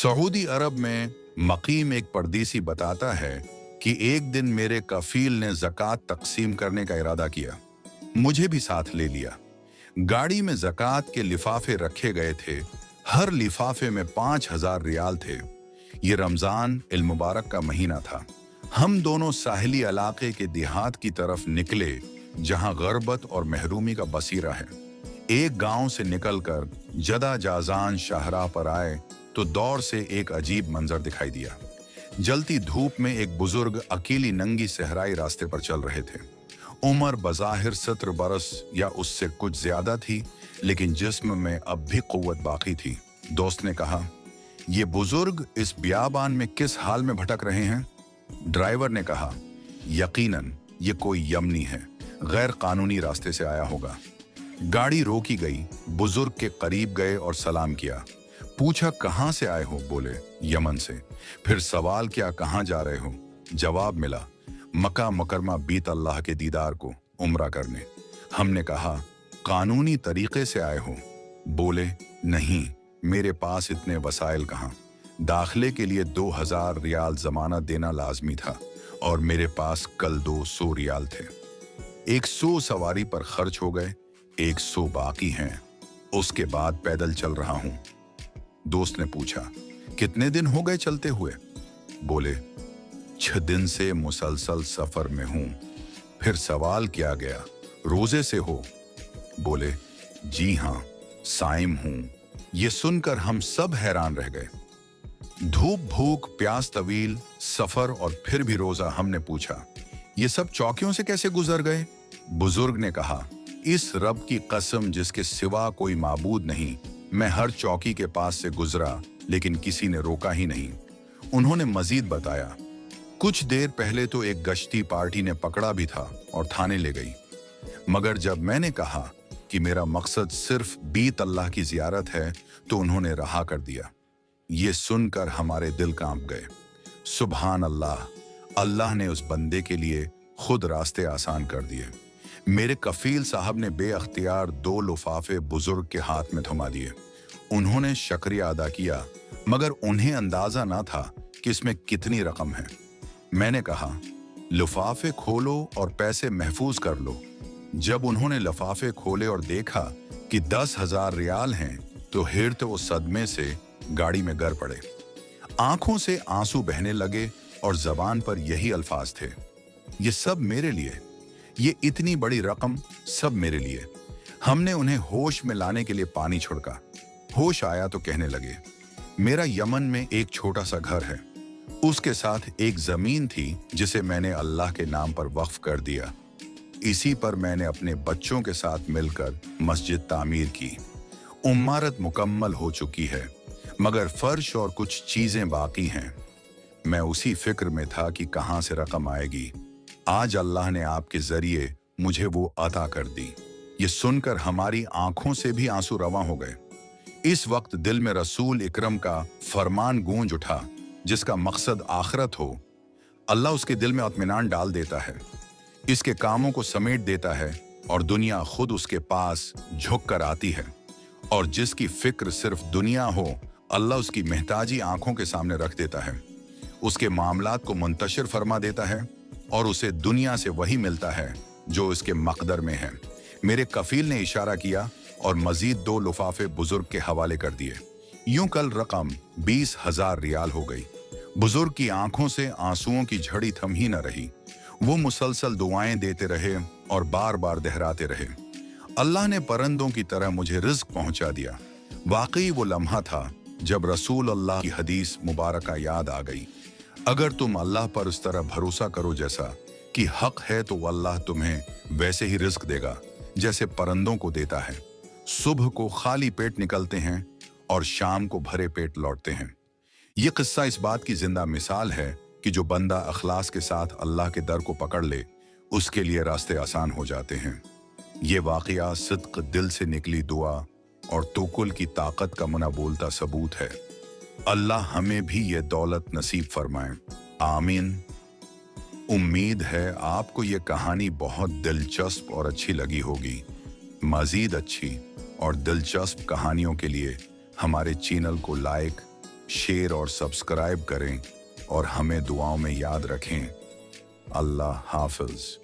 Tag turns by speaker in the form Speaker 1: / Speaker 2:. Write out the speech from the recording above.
Speaker 1: Saudi अरब में मकीम एक परदेसी बताता है कि एक दिन मेरे कफील ने ज़कात तकसीम करने का इरादा किया। मुझे भी साथ ले लिया। गाड़ी में ज़कात के लिफाफे रखे गए थे। हर लिफाफे में 5,000 रियाल थे। ये रमज़ान इल मुबारक का महीना था। हम दोनों साहिली इलाके के देहात की तरफ निकले, जहां गरबत और महरूमी का बसीरा है। एक गांव से निकलकर जदा जाजान शाहराह पर आए तो दौर से एक अजीब मंजर दिखाई दिया। जलती धूप में एक बुजुर्ग अकेली नंगी सहराई रास्ते पर चल रहे थे। उम्र बज़ाहिर 70 बरस या उससे कुछ ज्यादा थी, लेकिन जिस्म में अब भी कुव्वत बाकी थी। दोस्त ने कहा, ये बुजुर्ग इस बियाबान में किस हाल में भटक रहे हैं? ड्राइवर ने कहा, यकीनन ये कोई यमनी है, गैर कानूनी रास्ते से आया होगा। गाड़ी रोकी गई। बुजुर्ग के करीब गए और सलाम किया। पूछा, कहां से आए हो? बोले, यमन से। फिर सवाल किया, कहां जा रहे हो? जवाब मिला, मक्का मुकरमा बीत अल्लाह के दीदार को उम्रा करने। हमने कहा, कानूनी तरीके से आए हो? बोले, नहीं, मेरे पास इतने वसाइल कहाँ। दाखिले के लिए 2,000 रियाल जमानत देना लाजमी था और मेरे पास कल 200 रियाल थे। 100 सवारी पर खर्च हो गए, 100 बाकी हैं। उसके बाद पैदल चल रहा हूं। दोस्त ने पूछा, कितने दिन हो गए चलते हुए? बोले, 6 दिन से मुसलसल सफर में हूं। फिर सवाल किया गया, रोजे से हो? बोले, जी हां, साइम हूं। ये सुनकर हम सब हैरान रह गए। धूप, भूख, प्यास, तवील सफर और फिर भी रोजा। हमने पूछा, ये सब चौकियों से कैसे गुजर गए? बुजुर्ग ने कहा, इस रब की कसम जिसके सिवा कोई माबूद नहीं, मैं हर चौकी के पास से गुजरा, लेकिन किसी ने रोका ही नहीं। उन्होंने मजीद बताया, कुछ देर पहले तो एक गश्ती पार्टी ने पकड़ा भी था और थाने ले गई, मगर जब मैंने कहा कि मेरा मकसद सिर्फ बीत अल्लाह की जियारत है तो उन्होंने रहा कर दिया। ये सुनकर हमारे दिल कांप गए। सुभान अल्लाह, अल्लाह ने उस बंदे के लिए खुद रास्ते आसान कर दिए। मेरे कफील साहब ने बेअख्तियार 2 लिफाफे बुजुर्ग के हाथ में थमा दिए। उन्होंने शुक्रिया अदा किया, मगर उन्हें अंदाजा ना था कि इसमें कितनी रकम है। मैंने कहा, लिफाफे खोलो और पैसे महफूज कर लो। जब उन्होंने लिफाफे खोले और देखा कि 10,000 रियाल हैं, तो हिरते वो सदमे से गाड़ी में गिर पड़े। आंखों से आंसू बहने लगे और जबान पर यही अल्फाज थे, ये सब मेरे लिए, ये इतनी बड़ी रकम सब मेरे लिए। हमने उन्हें होश में लाने के लिए पानी छिड़का। होश आया तो कहने लगे, मेरा यमन में एक छोटा सा घर है, उसके साथ एक जमीन थी जिसे मैंने अल्लाह के नाम पर वक्फ कर दिया। इसी पर मैंने अपने बच्चों के साथ मिलकर मस्जिद तामीर की। इमारत मुकम्मल हो चुकी है, मगर फर्श और कुछ चीजें बाकी हैं। मैं उसी फिक्र में था कि कहां से रकम आएगी। आज अल्लाह ने आपके जरिए मुझे वो अता कर दी। ये सुनकर हमारी आंखों से भी आंसू रवां हो गए। इस वक्त दिल में रसूल इकरम का फरमान गूंज उठा, जिसका मकसद आखिरत हो, अल्लाह उसके दिल में इत्मीनान डाल देता है, इसके कामों को समेट देता है और दुनिया खुद उसके पास झुक कर आती है। और जिसकी फिक्र सिर्फ दुनिया हो, अल्लाह उसकी महताजी आंखों के सामने रख देता है, उसके मामलात को मुंतशिर फरमा देता है और उसे दुनिया से वही मिलता है जो इसके मकदर में है। मेरे कफील ने इशारा किया और मजीद 2 लिफाफे बुजुर्ग के हवाले कर दिए। यूं कल रकम 20,000 रियाल हो गई। बुजुर्ग की आंखों से आंसुओं की झड़ी थम ही न रही। वो मुसलसल दुआएं देते रहे और बार बार दोहराते रहे, अल्लाह ने परंदों की तरह मुझे रिज्क पहुंचा दिया। वाकई वो लम्हा था जब रसूल अल्लाह की हदीस मुबारका याद आ गई, अगर तुम अल्लाह पर उस तरह भरोसा करो जैसा कि हक है, तो अल्लाह तुम्हें वैसे ही रिज्क देगा जैसे परंदों को देता है। सुबह को खाली पेट निकलते हैं और शाम को भरे पेट लौटते हैं। ये किस्सा इस बात की जिंदा मिसाल है कि जो बंदा अखलास के साथ अल्लाह के दर को पकड़ ले, उसके लिए रास्ते आसान हो जाते हैं। ये वाकया सिद्क, दिल से निकली दुआ और तोकुल की ताकत का मुना बोलता सबूत है। अल्लाह हमें भी ये दौलत नसीब फरमाए, आमीन। उम्मीद है आपको ये कहानी बहुत दिलचस्प और अच्छी लगी होगी। मजीद अच्छी और दिलचस्प कहानियों के लिए हमारे चैनल को लाइक, शेयर और सब्सक्राइब करें और हमें दुआओं में याद रखें। अल्लाह हाफिज।